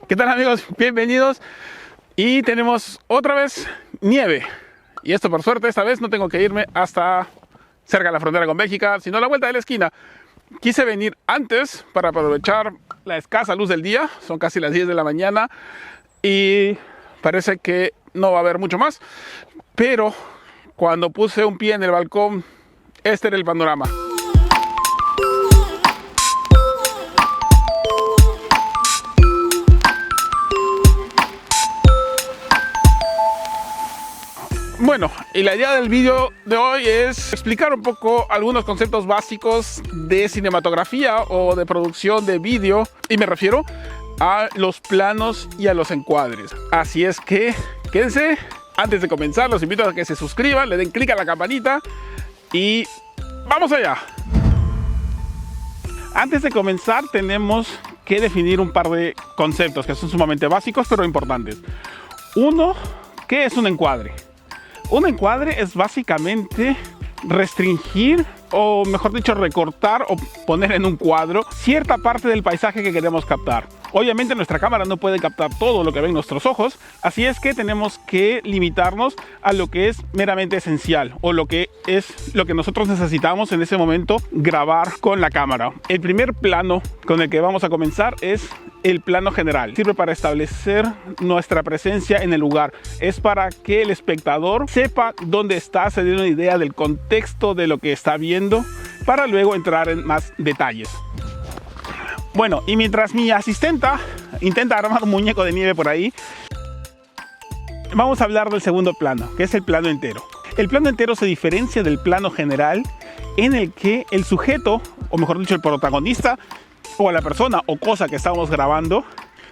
¿Qué tal, amigos? Bienvenidos. Y tenemos otra vez nieve. Y esto, por suerte, esta vez no tengo que irme hasta cerca de la frontera con Bélgica, sino a la vuelta de la esquina. Quise venir antes para aprovechar la escasa luz del día. Son casi las 10 de la mañana y parece que no va a haber mucho más. Pero cuando puse un pie en el balcón, este era el panorama. Bueno, y la idea del vídeo de hoy es explicar un poco algunos conceptos básicos de cinematografía o de producción de vídeo, y me refiero a los planos y a los encuadres. Así es que quédense. Antes de comenzar, los invito a que se suscriban, le den clic a la campanita y ¡vamos allá! Antes de comenzar, tenemos que definir un par de conceptos que son sumamente básicos pero importantes. Uno, ¿qué es un encuadre? Un encuadre es básicamente restringir, o mejor dicho, recortar o poner en un cuadro cierta parte del paisaje que queremos captar. Obviamente nuestra cámara no puede captar todo lo que ven nuestros ojos, así es que tenemos que limitarnos a lo que es meramente esencial, o lo que es lo que nosotros necesitamos en ese momento grabar con la cámara. El primer plano con el que vamos a comenzar es el plano general. Sirve para establecer nuestra presencia en el lugar. Es para que el espectador sepa dónde está, se dé una idea del contexto de lo que está viendo, para luego entrar en más detalles. Bueno, y mientras mi asistenta intenta armar un muñeco de nieve por ahí, vamos a hablar del segundo plano, que es el plano entero. El plano entero se diferencia del plano general, en el que el sujeto, o mejor dicho, el protagonista, o la persona o cosa que estamos grabando,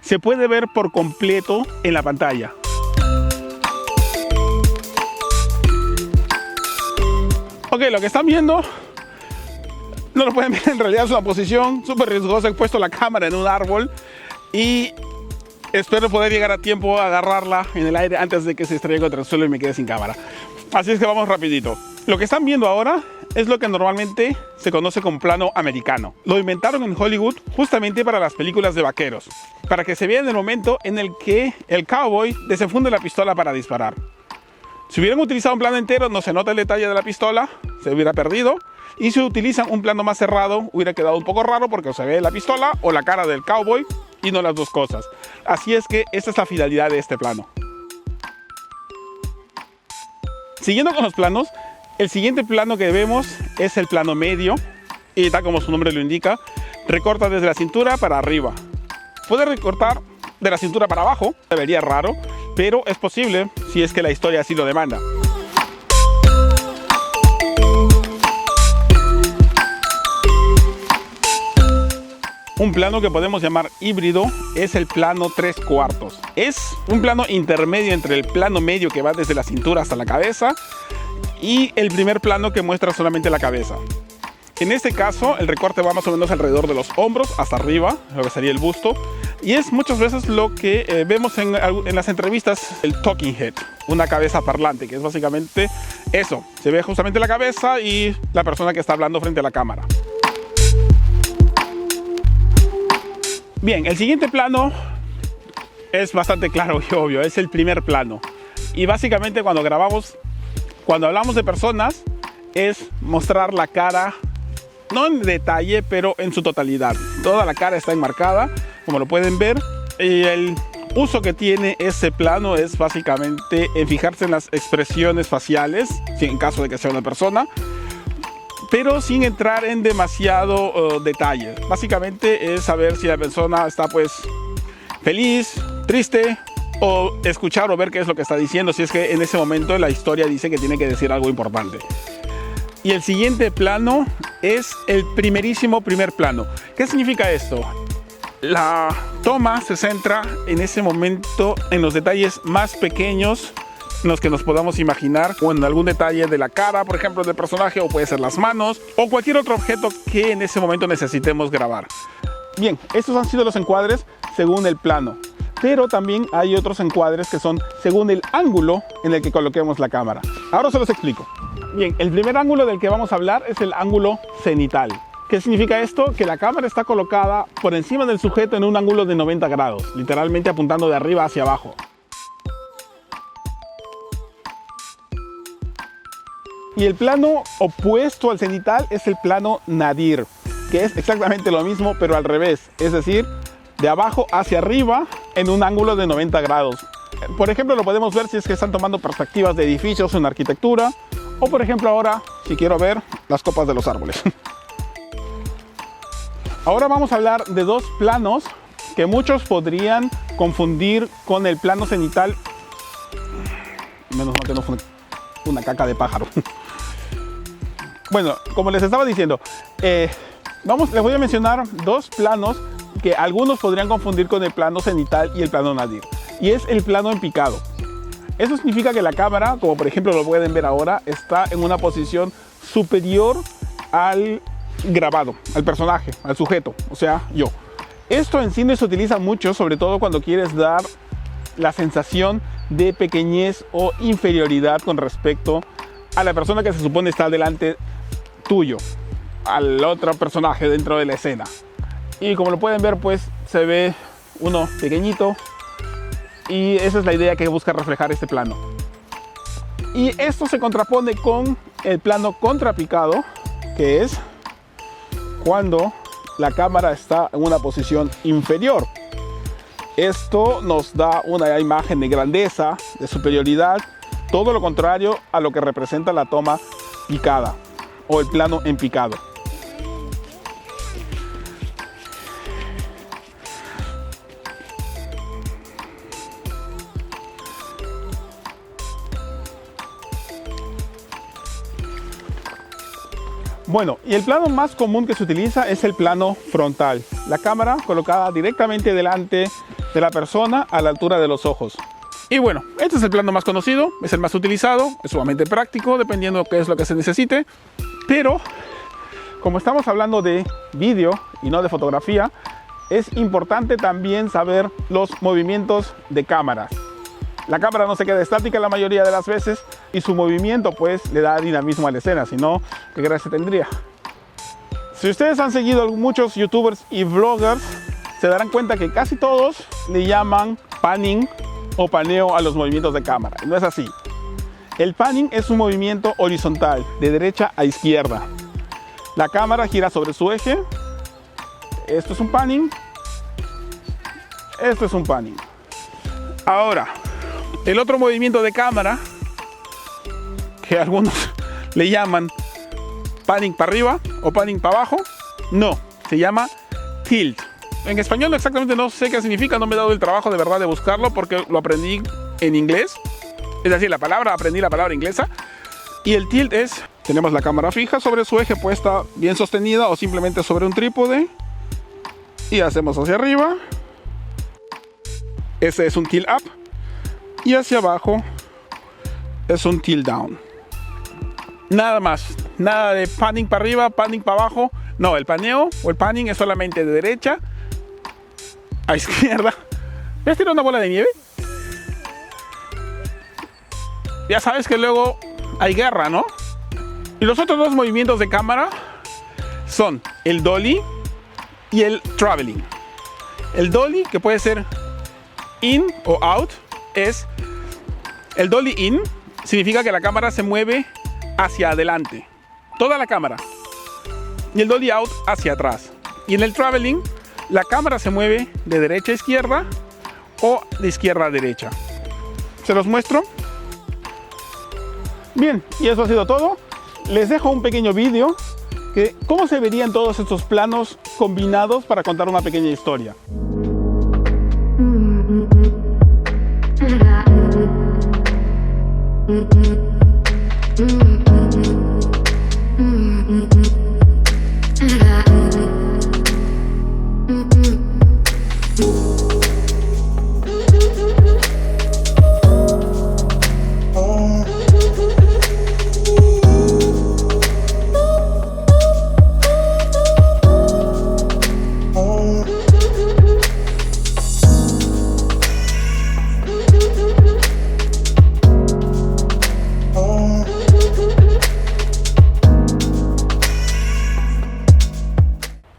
se puede ver por completo en la pantalla. Ok, lo que están viendo no lo pueden ver, en realidad es una posición súper riesgosa. He puesto la cámara en un árbol y espero poder llegar a tiempo a agarrarla en el aire antes de que se estrelle contra el suelo y me quede sin cámara. Así es que vamos rapidito. Lo que están viendo ahora es lo que normalmente se conoce como plano americano. Lo inventaron en Hollywood justamente para las películas de vaqueros, para que se vea en el momento en el que el cowboy desenfunde la pistola para disparar. Si hubieran utilizado un plano entero, no se nota el detalle de la pistola, se hubiera perdido. Y si utilizan un plano más cerrado, hubiera quedado un poco raro porque se ve la pistola o la cara del cowboy y no las dos cosas. Así es que esta es la finalidad de este plano. Siguiendo con los planos, el siguiente plano que vemos es el plano medio, y tal como su nombre lo indica, recorta desde la cintura para arriba. Puede recortar de la cintura para abajo, se vería raro, pero es posible si es que la historia así lo demanda. Un plano que podemos llamar híbrido es el plano 3/4. Es un plano intermedio entre el plano medio, que va desde la cintura hasta la cabeza, y el primer plano, que muestra solamente la cabeza. En este caso, el recorte va más o menos alrededor de los hombros hasta arriba, lo que sería el busto, y es muchas veces lo que vemos en las entrevistas, el talking head, una cabeza parlante, que es básicamente eso. Se ve justamente la cabeza y la persona que está hablando frente a la cámara. Bien, el siguiente plano es bastante claro y obvio, es el primer plano. Y básicamente cuando hablamos de personas, es mostrar la cara, no en detalle, pero en su totalidad. Toda la cara está enmarcada, como lo pueden ver. Y el uso que tiene este plano es básicamente en fijarse en las expresiones faciales, si en caso de que sea una persona, pero sin entrar en demasiado detalle. Básicamente es saber si la persona está pues feliz, triste, o escuchar o ver qué es lo que está diciendo, si es que en ese momento la historia dice que tiene que decir algo importante. Y el siguiente plano es el primerísimo primer plano. ¿Qué significa esto? La toma se centra en ese momento en los detalles más pequeños en los que nos podamos imaginar, o en algún detalle de la cara, por ejemplo, del personaje, o puede ser las manos, o cualquier otro objeto que en ese momento necesitemos grabar. Bien, estos han sido los encuadres según el plano, pero también hay otros encuadres que son según el ángulo en el que coloquemos la cámara. Ahora se los explico. Bien, el primer ángulo del que vamos a hablar es el ángulo cenital. ¿Qué significa esto? Que la cámara está colocada por encima del sujeto en un ángulo de 90 grados, literalmente apuntando de arriba hacia abajo. Y el plano opuesto al cenital es el plano nadir, que es exactamente lo mismo pero al revés, es decir, de abajo hacia arriba en un ángulo de 90 grados. Por ejemplo, lo podemos ver si es que están tomando perspectivas de edificios en arquitectura, o por ejemplo ahora, si quiero ver las copas de los árboles. Ahora vamos a hablar de dos planos que muchos podrían confundir con el plano cenital. Menos mal que no fue una caca de pájaro. Bueno, como les estaba diciendo, les voy a mencionar dos planos que algunos podrían confundir con el plano cenital y el plano nadir. Y es el plano en picado. Eso significa que la cámara, como por ejemplo lo pueden ver ahora, está en una posición superior al grabado, al personaje, al sujeto, o sea, yo. Esto en cine se utiliza mucho, sobre todo cuando quieres dar la sensación de pequeñez o inferioridad con respecto a la persona que se supone está delante tuyo, al otro personaje dentro de la escena. Y como lo pueden ver, pues se ve uno pequeñito, y esa es la idea que busca reflejar este plano. Y esto se contrapone con el plano contrapicado, que es cuando la cámara está en una posición inferior. Esto nos da una imagen de grandeza, de superioridad, todo lo contrario a lo que representa la toma picada o el plano en picado. Bueno, y el plano más común que se utiliza es el plano frontal. La cámara colocada directamente delante de la persona a la altura de los ojos. Y bueno, este es el plano más conocido, es el más utilizado, es sumamente práctico dependiendo de qué es lo que se necesite. Pero como estamos hablando de vídeo y no de fotografía, es importante también saber los movimientos de cámaras. La cámara no se queda estática la mayoría de las veces y su movimiento pues le da dinamismo a la escena, si no, ¿qué gracia tendría? Si ustedes han seguido muchos youtubers y vloggers, se darán cuenta que casi todos le llaman panning o paneo a los movimientos de cámara. Y no es así. El panning es un movimiento horizontal, de derecha a izquierda. La cámara gira sobre su eje. Esto es un panning. Esto es un panning. Ahora, el otro movimiento de cámara, que algunos le llaman panning para arriba o panning para abajo, no, se llama tilt. En español exactamente no sé qué significa, no me he dado el trabajo de verdad de buscarlo porque lo aprendí en inglés. Es decir, aprendí la palabra inglesa. Y el tilt es, tenemos la cámara fija sobre su eje puesta bien sostenida o simplemente sobre un trípode. Y hacemos hacia arriba. Ese es un tilt up. Y hacia abajo es un tilt down. Nada más, nada de panning para arriba, panning para abajo. No, el paneo o el panning es solamente de derecha a izquierda. ¿Ves tirar una bola de nieve? Ya sabes que luego hay guerra, ¿no? Y los otros dos movimientos de cámara son el dolly y el traveling. El dolly, que puede ser in o out, es el dolly in, significa que la cámara se mueve hacia adelante, toda la cámara, y el dolly out hacia atrás. Y en el traveling, la cámara se mueve de derecha a izquierda o de izquierda a derecha. ¿Se los muestro? Bien, y eso ha sido todo. Les dejo un pequeño vídeo que cómo se verían todos estos planos combinados para contar una pequeña historia.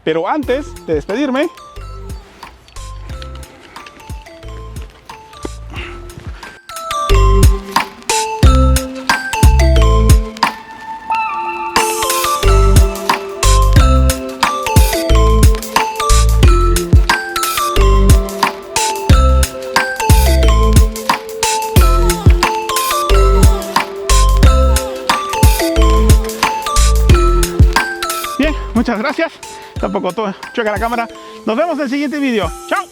Pero antes de despedirme, muchas gracias. Tampoco choca la cámara. Nos vemos en el siguiente video. Chao.